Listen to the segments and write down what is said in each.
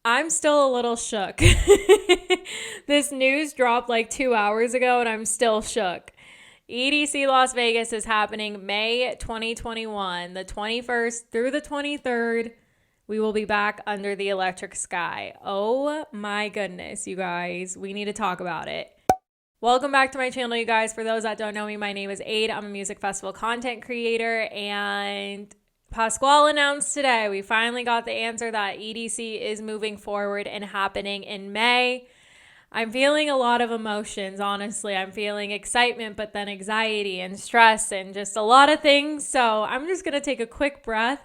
I'm still a little shook. This news dropped like 2 hours ago and I'm still shook. EDC Las Vegas is happening May 2021, the 21st through the 23rd. We will be back under the electric sky. Oh my goodness, you guys. We need to talk about it. Welcome back to my channel, you guys. For those that don't know me, my name is Aid. I'm a music festival content creator, and Pasquale announced today we finally got the answer that EDC is moving forward and happening in May. I'm feeling a lot of emotions, honestly. I'm feeling excitement, but then anxiety and stress and just a lot of things. So I'm just going to take a quick breath.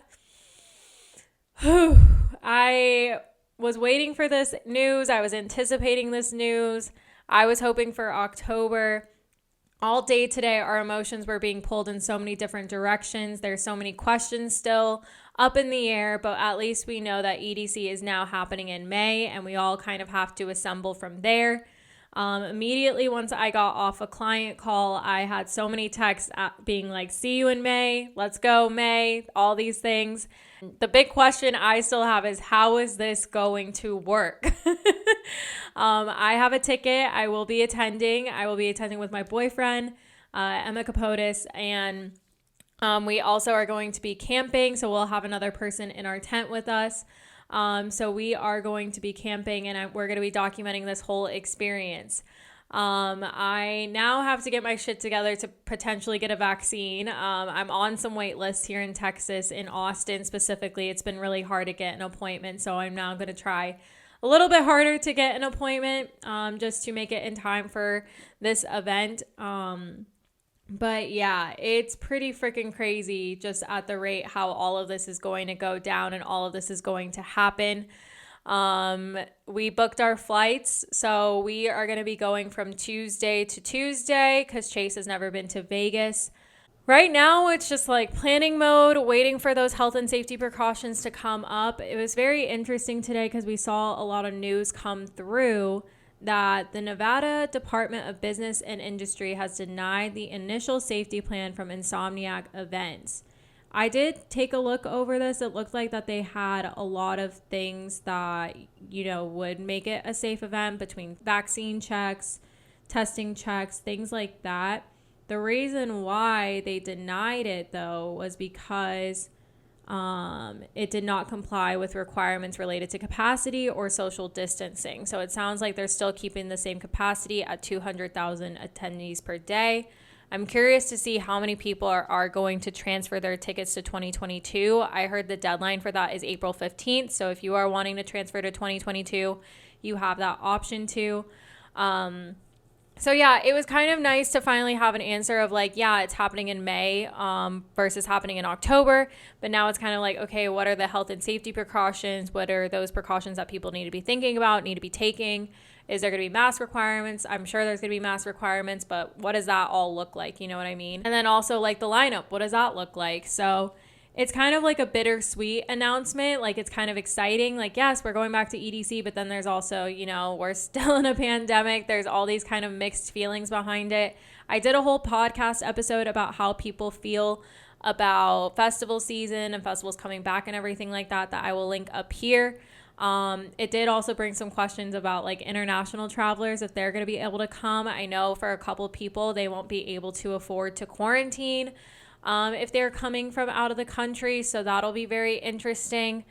I was waiting for this news. I was anticipating this news. I was hoping for October. All day today, our emotions were being pulled in so many different directions. There's so many questions still up in the air, but at least we know that EDC is now happening in May, and we all kind of have to assemble from there. Immediately once I got off a client call, I had so many texts being like, see you in May, let's go May, all these things. The big question I still have is, how is this going to work? I have a ticket. I will be attending. I will be attending with my boyfriend, Emma Capotis, and we also are going to be camping, so we'll have another person in our tent with us. So we are going to be camping, and we're going to be documenting this whole experience. I now have to get my shit together to potentially get a vaccine. I'm on some wait lists here in Texas, in Austin specifically. It's been really hard to get an appointment, so I'm now going to try a little bit harder to get an appointment, just to make it in time for this event. But yeah, it's pretty freaking crazy just at the rate how all of this is going to go down and all of this is going to happen. We booked our flights, so we are going to be going from Tuesday to Tuesday because Chase has never been to Vegas. Right now, it's just like planning mode, waiting for those health and safety precautions to come up. It was very interesting today because we saw a lot of news come through that the Nevada Department of Business and Industry has denied the initial safety plan from Insomniac Events. I did take a look over this. It looked like that they had a lot of things that, would make it a safe event, between vaccine checks, testing checks, things like that. The reason why they denied it, though, was because it did not comply with requirements related to capacity or social distancing. So it sounds like they're still keeping the same capacity at 200,000 attendees per day. I'm curious to see how many people are going to transfer their tickets to 2022. I heard the deadline for that is April 15th. So if you are wanting to transfer to 2022, you have that option too. So yeah, it was kind of nice to finally have an answer of like, yeah, it's happening in May versus happening in October. But now it's kind of like, okay, what are the health and safety precautions? What are those precautions that people need to be thinking about, need to be taking? Is there going to be mask requirements? I'm sure there's going to be mask requirements, but what does that all look like? You know what I mean? And then also like the lineup, what does that look like? So it's kind of like a bittersweet announcement. Like, it's kind of exciting. Like, yes, we're going back to EDC, but then there's also, we're still in a pandemic. There's all these kind of mixed feelings behind it. I did a whole podcast episode about how people feel about festival season and festivals coming back and everything like that I will link up here. It did also bring some questions about like international travelers, if they're going to be able to come. I know for a couple people, they won't be able to afford to quarantine if they're coming from out of the country. So that'll be very interesting.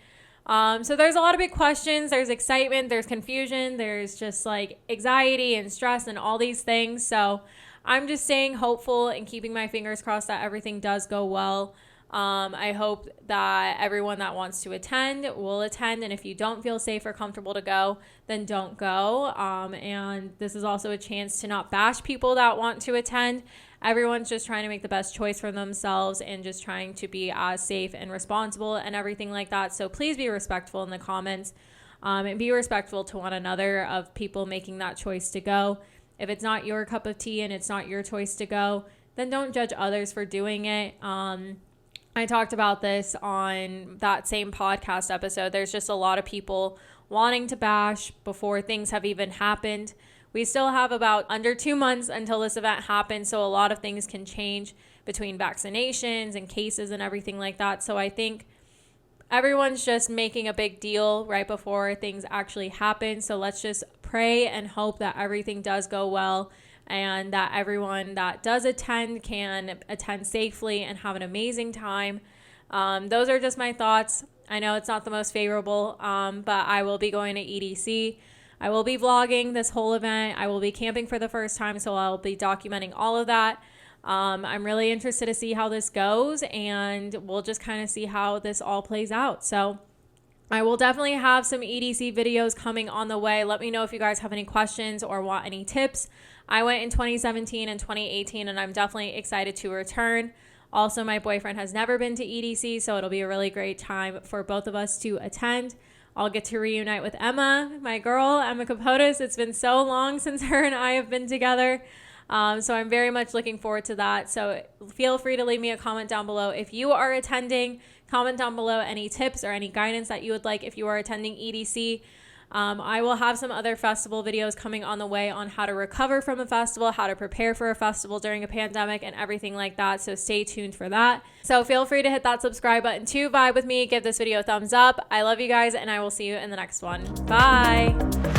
So there's a lot of big questions. There's excitement, there's confusion, there's just like anxiety and stress and all these things. So I'm just staying hopeful and keeping my fingers crossed that everything does go well. I hope that everyone that wants to attend will attend. And if you don't feel safe or comfortable to go, then don't go. And this is also a chance to not bash people that want to attend. Everyone's just trying to make the best choice for themselves and just trying to be as safe and responsible and everything like that. So please be respectful in the comments, and be respectful to one another of people making that choice to go. If it's not your cup of tea and it's not your choice to go, then don't judge others for doing it. I talked about this on that same podcast episode. There's just a lot of people wanting to bash before things have even happened. We still have about under 2 months until this event happens, so a lot of things can change between vaccinations and cases and everything like that. So I think everyone's just making a big deal right before things actually happen. So let's just pray and hope that everything does go well and that everyone that does attend can attend safely and have an amazing time. Those are just my thoughts. I know it's not the most favorable, but I will be going to EDC. I will be vlogging this whole event. I will be camping for the first time, so I'll be documenting all of that. I'm really interested to see how this goes, and we'll just kind of see how this all plays out. So I will definitely have some EDC videos coming on the way. Let me know if you guys have any questions or want any tips. I went in 2017 and 2018, and I'm definitely excited to return. Also, my boyfriend has never been to EDC, so it'll be a really great time for both of us to attend. I'll get to reunite with Emma, my girl, Emma Capotis. It's been so long since her and I have been together. So I'm very much looking forward to that. So feel free to leave me a comment down below if you are attending. Comment down below any tips or any guidance that you would like if you are attending EDC. I will have some other festival videos coming on the way on how to recover from a festival, how to prepare for a festival during a pandemic, and everything like that. So stay tuned for that. So feel free to hit that subscribe button to vibe with me. Give this video a thumbs up. I love you guys, and I will see you in the next one. Bye.